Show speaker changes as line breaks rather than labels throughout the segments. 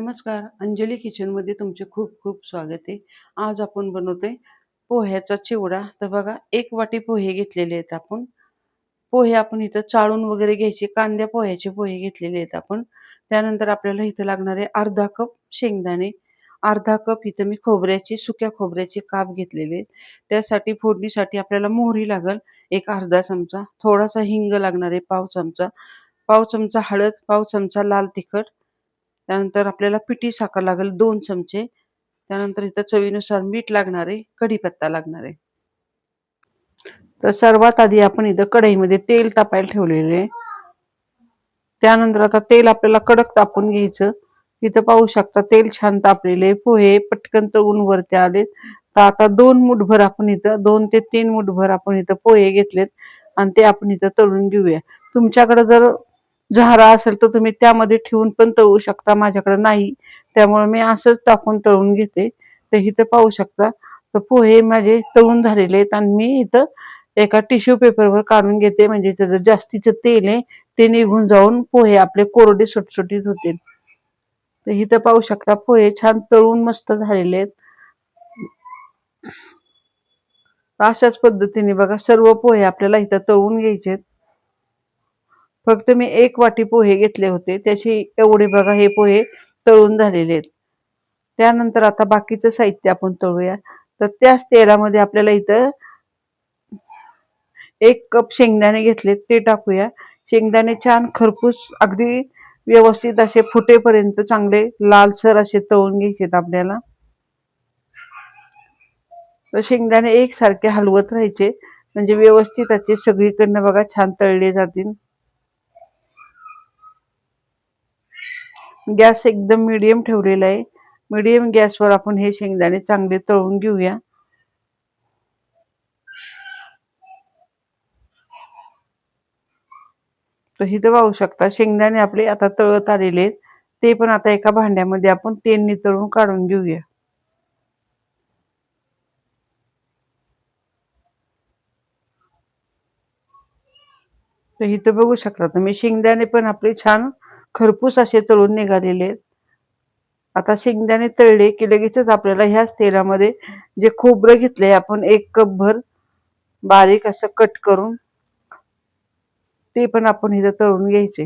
नमस्कार. अंजली किचनमध्ये तुमचे खूप खूप स्वागत आहे. आज आपण बनवतोय पोह्याचा चिवडा. तर बघा, 1 वाटी पोहे घेतलेले आहेत आपण. पोहे आपण इथं चाळून वगैरे घ्यायचे. कांद्या पोह्याचे पोहे घेतलेले आहेत आपण. त्यानंतर आपल्याला इथं लागणार आहे अर्धा कप शेंगदाणे, अर्धा कप इथं मी सुक्या खोबऱ्याचे काप घेतलेले आहेत. त्यासाठी फोडणीसाठी आपल्याला मोहरी लागेल एक अर्धा चमचा, थोडासा हिंग लागणार आहे पाव चमचा, पाव चमचा हळद, पाव चमचा लाल तिखट. त्यानंतर आपल्याला पिठी साखर लागेल 2 चमचे. त्यानंतर इथं चवीनुसार मीठ लागणार आहे, कढीपत्ता लागणार आहे. तर सर्वात आधी आपण इथं कढईमध्ये तेल तापायला ठेवलेले आहे. त्यानंतर आता तेल आपल्याला कडक तापून घ्यायचं. इथं पाहू शकता तेल छान तापलेले, पोहे पटकन तळून वरती आलेत. तर आता 2 ते 3 मुठभर आपण इथं पोहे घेतलेत आणि ते आपण इथं तळून घेऊया. तुमच्याकडे जर झारा असेल तर तुम्ही त्यामध्ये ठेवून पण तळू शकता. माझ्याकडे नाही, त्यामुळे मी असंच टाकून तळून घेते. तर इथं पाहू शकता तर पोहे माझे तळून झालेले आहेत आणि मी इथं एका टिश्यू पेपरवर काढून घेते, म्हणजे त्याचं जास्तीचं तेल आहे ते निघून जाऊन पोहे आपले कोरडे सुटसुटीत होतील. तर इथं पाहू शकता पोहे छान तळून मस्त झालेले आहेत. अशाच पद्धतीने बघा सर्व पोहे आपल्याला इथं तळून घ्यायचे. फक्त मी 1 वाटी पोहे घेतले होते, त्याचे एवढे बघा हे पोहे तळून झालेले आहेत. त्यानंतर आता बाकीचं साहित्य आपण तळूया. तर त्याच तेलामध्ये आपल्याला इथं 1 कप शेंगदाणे घेतले ते टाकूया. शेंगदाणे छान खरपूस अगदी व्यवस्थित असे फुटेपर्यंत चांगले लालसर असे तळून घ्यायचे आपल्याला. तर शेंगदाणे एकसारखे हलवत राहायचे, म्हणजे व्यवस्थित असे सगळीकडनं बघा छान तळले जातील. गॅस एकदम मीडियम ठेवलेला आहे. मीडियम गॅसवर आपण हे शेंगदाणे चांगले तळून घेऊया. तर इथं पाहू शकता शेंगदाणे आपले आता तळत आलेले आहेत. ते पण आता एका भांड्यामध्ये आपण तेल नितळून काढून घेऊया. तर इथं बघू शकता तुम्ही शेंगदाणे पण आपले छान खरपूस असे तळून निघालेले आहेत. आता शेंगदाणे तळले की लगेचच आपल्याला ह्याच तेलामध्ये जे खोबरं घेतलंय आपण 1 कप भर बारीक असं कट करून ते पण आपण इथं तळून घ्यायचे.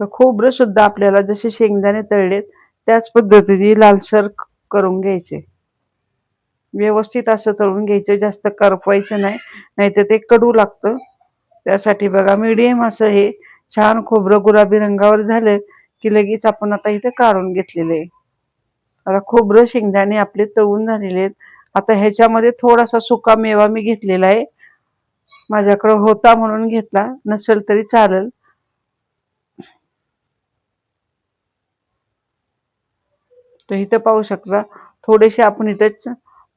तर खोबरं सुद्धा आपल्याला जसे शेंगदाणे तळलेत त्याच पद्धतीने लालसर करून घ्यायचे. व्यवस्थित असं तळून घ्यायचं, जास्त करपवायचं नाही, नाहीतर ते कडू लागतं. त्यासाठी बघा मीडियम असं हे छान खोबरं गुलाबी रंगावर झालं की लगेच आपण आता इथे काढून घेतलेले आहे. आता खोबरं शेंगदाणे आपले तळून झालेले आहेत. आता ह्याच्यामध्ये थोडासा सुका मेवा मी घेतलेला आहे, माझ्याकडे होता म्हणून घेतला, नसेल तरी चालेल. तर इथं पाहू शकता थोडेसे आपण इथं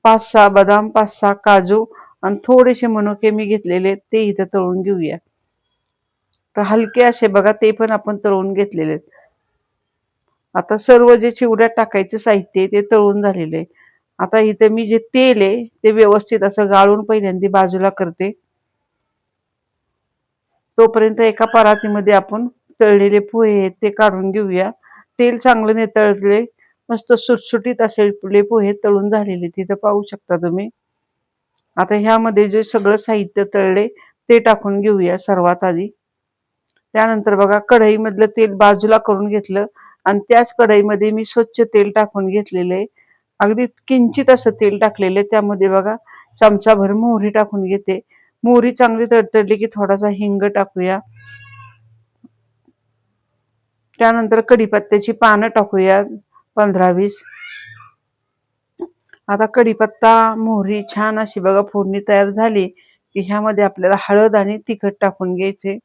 5-6 बदाम, 5-6 काजू आणि थोडेसे मनुके मी घेतलेले ते इथं तळून घेऊया. तर हलके असे बघा ते पण आपण तळून घेतलेले आहेत. आता सर्व जे चिवड्यात टाकायचे साहित्य आहे ते तळून झालेले आहे. आता इथे मी जे तेल आहे ते व्यवस्थित असं गाळून पहिल्यांदा बाजूला करते. तोपर्यंत एका परातीमध्ये आपण तळलेले पोहे आहेत ते काढून घेऊया. तेल चांगलं नितळले, मस्त सुटसुटीत असे पोहे तळून झालेले तिथं पाहू शकता तुम्ही. आता ह्यामध्ये जे सगळं साहित्य तळले ते टाकून घेऊया सर्वात आधी. त्यानंतर बघा कढईमधलं तेल बाजूला करून घेतलं आणि त्याच कढईमध्ये मी स्वच्छ तेल टाकून घेतलेले आहे. अगदी किंचित असं तेल टाकलेलं आहे. त्यामध्ये बघा चमचाभर मोहरी टाकून घेते. मोहरी चांगली तडतडली की थोडासा हिंग टाकूया. त्यानंतर कढीपत्त्याची पानं टाकूया 15-20. आता कढीपत्ता मोहरी छान अशी बघा फोडणी तयार झाली की ह्यामध्ये आपल्याला हळद आणि तिखट टाकून घ्यायचे.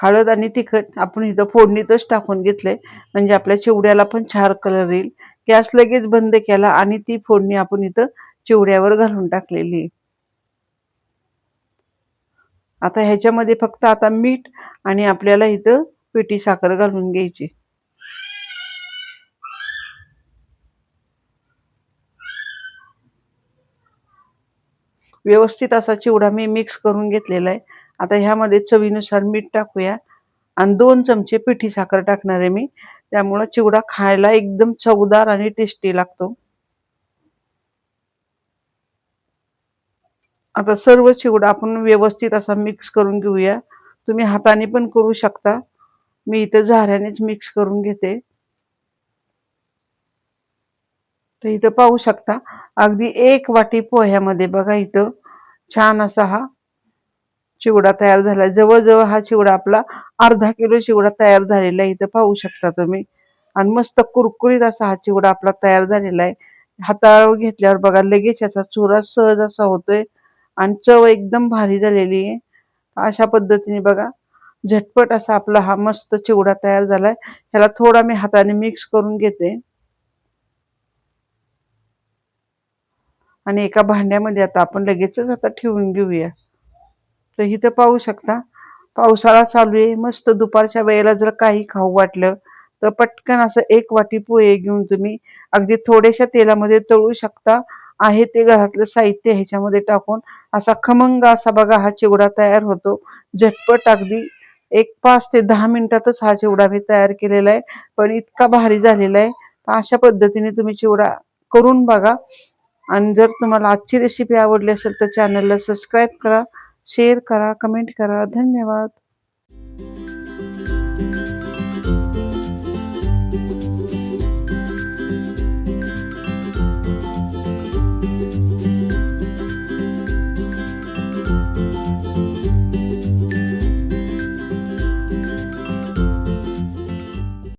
हळद आणि तिखट आपण इथं फोडणीतच टाकून घेतलंय, म्हणजे आपल्या चिवड्याला पण छान कलर येईल. गॅस लगेच बंद केला आणि ती फोडणी आपण इथं चिवड्यावर घालून टाकलेली. आता ह्याच्यामध्ये फक्त आता मीठ आणि आपल्याला इथं पिठी साखर घालून घ्यायची. व्यवस्थित असा चिवडा मी मिक्स करून घेतलेला आहे. आता ह्यामध्ये चवीनुसार मीठ टाकूया आणि 2 चमचे पिठी साखर टाकणार आहे मी. त्यामुळे चिवडा खायला एकदम चवदार आणि टेस्टी लागतो. आता सर्व चिवडा आपण व्यवस्थित असा मिक्स करून घेऊया. तुम्ही हाताने पण करू शकता. मी इथं झाऱ्यानेच मिक्स करून घेते. तर इथं पाहू शकता अगदी 1 वाटी पोह्यामध्ये बघा इथं छान असा हा चिवडा तयार झाला. जवळ-जवळ हा चिवडा आपला अर्धा किलो चिवडा तयार झालेला आहे. इथं पाहू शकता तुम्ही आणि मस्त कुरकुरीत असा हा चिवडा आपला तयार झालेला आहे. हातावर घेतल्यावर बघा लगेच याचा चुरा सहज असा होतोय आणि चव एकदम भारी झालेली आहे. अशा पद्धतीने बघा झटपट असा आपला हा मस्त चिवडा तयार झालाय. ह्याला थोडा मी हाताने मिक्स करून घेते आणि एका भांड्यामध्ये आता आपण लगेचच आता ठेवून घेऊया. तर इथं पाहू शकता पावसाळा चालू आहे. मस्त दुपारच्या वेळेला जर काही खाऊ वाटलं तर पटकन असं 1 वाटी पोहे घेऊन तुम्ही अगदी थोड्याशा तेलामध्ये तळू शकता. आहे ते घरातलं साहित्य ह्याच्यामध्ये टाकून असा खमंग असा बघा हा चिवडा तयार होतो. झटपट अगदी 5 ते 10 मिनिटातच हा चिवडा मी तयार केलेला आहे. पण इतका भारी झालेला आहे. अशा पद्धतीने तुम्ही चिवडा करून बघा आणि जर तुम्हाला आजची रेसिपी आवडली असेल तर चॅनलला सबस्क्राईब करा, शेअर करा, कमेंट करा. धन्यवाद.